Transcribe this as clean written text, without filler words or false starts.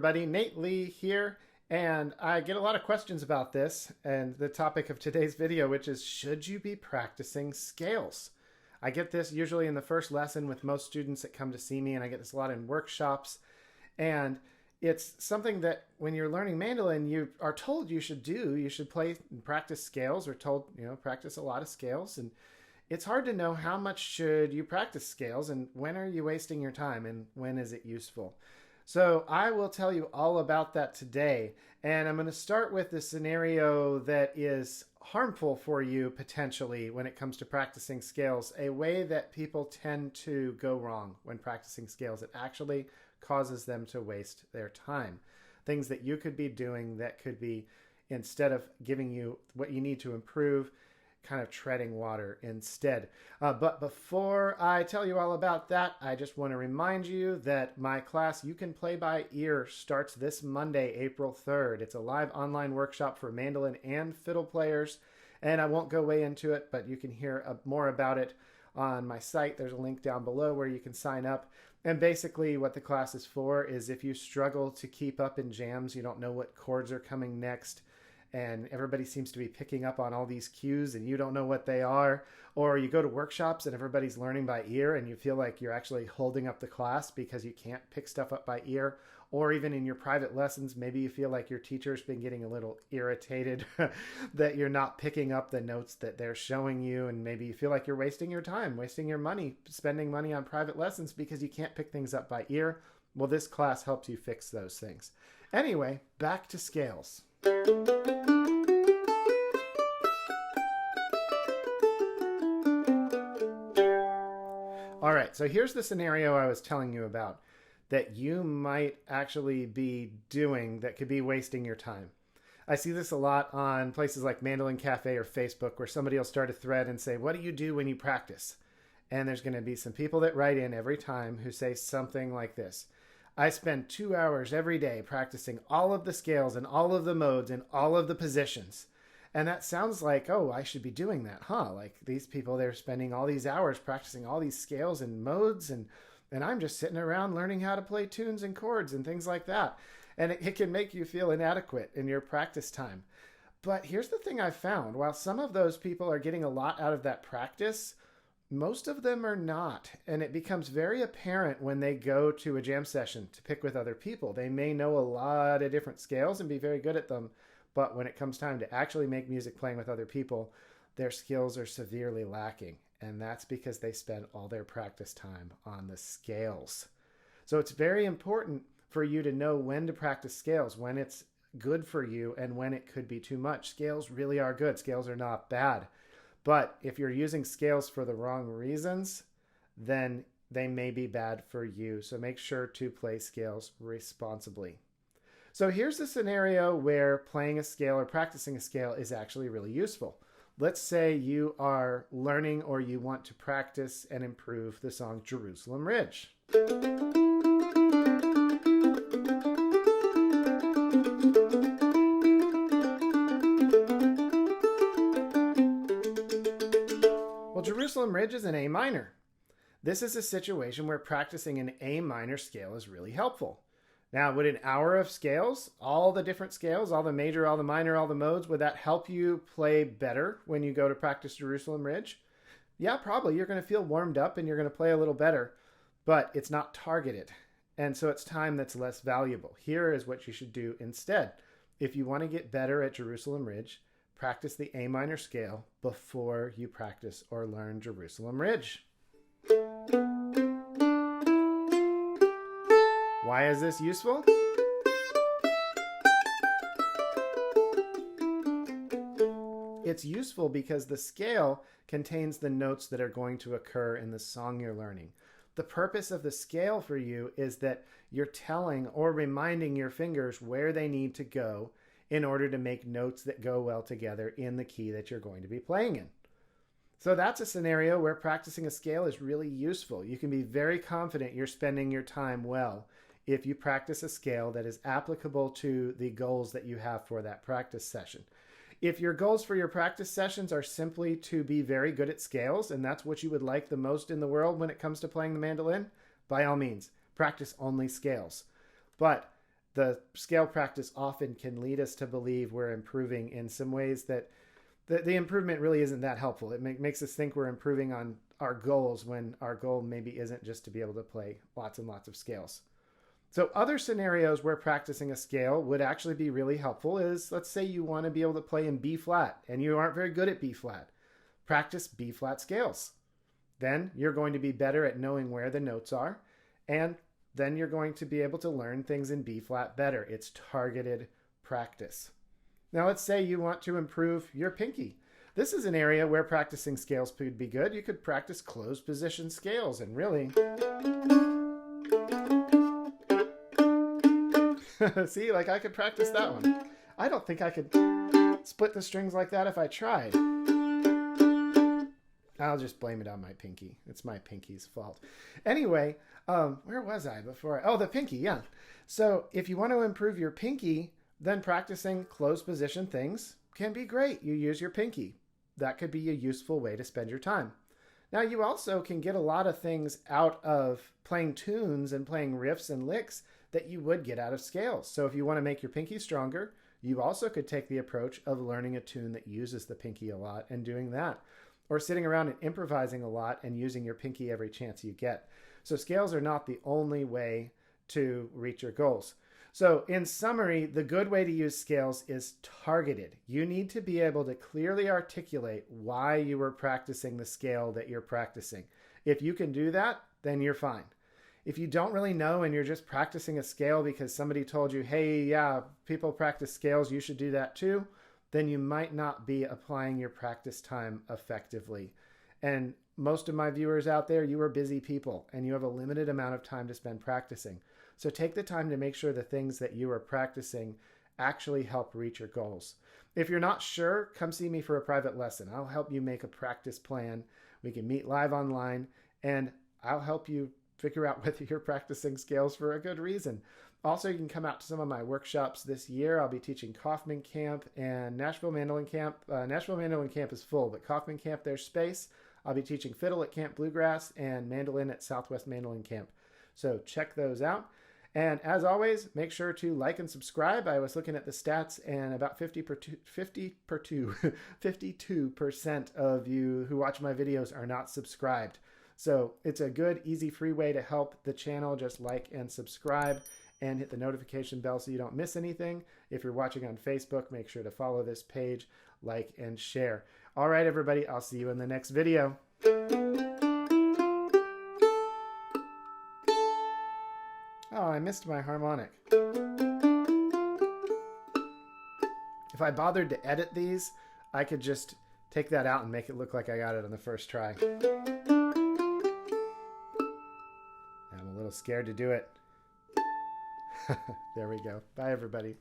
everybody. Nate Lee here, and I get a lot of questions about this and the topic of today's video, which is, should you be practicing scales? I get this usually in the first lesson with most students that come to see me, and I get this a lot in workshops. And it's something that when you're learning mandolin, you are told you should do. You should play and practice scales, or told, practice a lot of scales. And it's hard to know how much should you practice scales and when are you wasting your time and when is it useful. So I will tell you all about that today. And I'm going to start with the scenario that is harmful for you potentially when it comes to practicing scales, a way that people tend to go wrong when practicing scales. It actually causes them to waste their time. Things that you could be doing that could be, instead of giving you what you need to improve, kind of treading water instead. But before I tell you all about that, I just want to remind you that my class, You Can Play by Ear, starts this Monday, April 3rd. It's a live online workshop for mandolin and fiddle players, and I won't go way into it, but you can hear more about it on my site. There's a link down below where you can sign up. And basically what the class is for is if you struggle to keep up in jams, you don't know what chords are coming next, and everybody seems to be picking up on all these cues and you don't know what they are, or you go to workshops and everybody's learning by ear and you feel like you're actually holding up the class because you can't pick stuff up by ear, or even in your private lessons, maybe you feel like your teacher's been getting a little irritated that you're not picking up the notes that they're showing you, and maybe you feel like you're wasting your time, wasting your money, spending money on private lessons because you can't pick things up by ear. Well, this class helps you fix those things. Anyway, back to scales. All right, so here's the scenario I was telling you about that you might actually be doing that could be wasting your time. I see this a lot on places like Mandolin Cafe or Facebook, where somebody will start a thread and say, what do you do when you practice? And there's going to be some people that write in every time who say something like this. I spend 2 hours every day practicing all of the scales and all of the modes and all of the positions. And that sounds like, oh, I should be doing that, huh? Like these people, they're spending all these hours practicing all these scales and modes, and I'm just sitting around learning how to play tunes and chords and things like that. And it can make you feel inadequate in your practice time. But here's the thing I found. While some of those people are getting a lot out of that practice, most of them are not. And it becomes very apparent when they go to a jam session to pick with other people. They may know a lot of different scales and be very good at them, but when it comes time to actually make music playing with other people, their skills are severely lacking. And that's because they spend all their practice time on the scales. So it's very important for you to know when to practice scales, when it's good for you and when it could be too much. Scales really are good. Scales are not bad. But if you're using scales for the wrong reasons, then they may be bad for you. So make sure to play scales responsibly. So here's the scenario where playing a scale or practicing a scale is actually really useful. Let's say you are learning or you want to practice and improve the song Jerusalem Ridge. Jerusalem Ridge is in A minor. This is a situation where practicing an A minor scale is really helpful. Now, would an hour of scales, all the different scales, all the major, all the minor, all the modes, would that help you play better when you go to practice Jerusalem Ridge? Yeah, probably. You're going to feel warmed up and you're going to play a little better, but it's not targeted. And so it's time that's less valuable. Here is what you should do instead. If you want to get better at Jerusalem Ridge, practice the A minor scale before you practice or learn Jerusalem Ridge. Why is this useful? It's useful because the scale contains the notes that are going to occur in the song you're learning. The purpose of the scale for you is that you're telling or reminding your fingers where they need to go in order to make notes that go well together in the key that you're going to be playing in. So that's a scenario where practicing a scale is really useful. You can be very confident you're spending your time well if you practice a scale that is applicable to the goals that you have for that practice session. If your goals for your practice sessions are simply to be very good at scales, and that's what you would like the most in the world when it comes to playing the mandolin, by all means, practice only scales. But the scale practice often can lead us to believe we're improving in some ways that the improvement really isn't that helpful. It makes us think we're improving on our goals when our goal maybe isn't just to be able to play lots and lots of scales. So other scenarios where practicing a scale would actually be really helpful is, let's say you want to be able to play in B flat and you aren't very good at B flat. Practice B flat scales. Then you're going to be better at knowing where the notes are, and then you're going to be able to learn things in B flat better. It's targeted practice. Now let's say you want to improve your pinky. This is an area where practicing scales could be good. You could practice closed position scales and really see, like I could practice that one. I don't think I could split the strings like that if I tried. I'll just blame it on my pinky. It's my pinky's fault. Anyway, where was I before? Oh, the pinky, yeah. So if you want to improve your pinky, then practicing closed position things can be great. You use your pinky. That could be a useful way to spend your time. Now, you also can get a lot of things out of playing tunes and playing riffs and licks that you would get out of scales. So if you want to make your pinky stronger, you also could take the approach of learning a tune that uses the pinky a lot and doing that. Or sitting around and improvising a lot and using your pinky every chance you get. So scales are not the only way to reach your goals. So in summary, the good way to use scales is targeted. You need to be able to clearly articulate why you were practicing the scale that you're practicing. If you can do that, then you're fine. If you don't really know and you're just practicing a scale because somebody told you, hey, yeah, people practice scales, you should do that too, then you might not be applying your practice time effectively. And most of my viewers out there, you are busy people and you have a limited amount of time to spend practicing. So take the time to make sure the things that you are practicing actually help reach your goals. If you're not sure, come see me for a private lesson. I'll help you make a practice plan. We can meet live online and I'll help you figure out whether you're practicing scales for a good reason. Also, you can come out to some of my workshops this year. I'll be teaching Kaufman Camp and Nashville Mandolin Camp. Nashville Mandolin Camp is full, but Kaufman Camp, there's space. I'll be teaching fiddle at Camp Bluegrass and mandolin at Southwest Mandolin Camp. So check those out. And as always, make sure to like and subscribe. I was looking at the stats and about 52% of you who watch my videos are not subscribed. So it's a good, easy, free way to help the channel. Just like and subscribe and hit the notification bell so you don't miss anything. If you're watching on Facebook, make sure to follow this page, like, and share. All right, everybody, I'll see you in the next video. Oh, I missed my harmonic. If I bothered to edit these, I could just take that out and make it look like I got it on the first try. I'm a little scared to do it. There we go. Bye, everybody.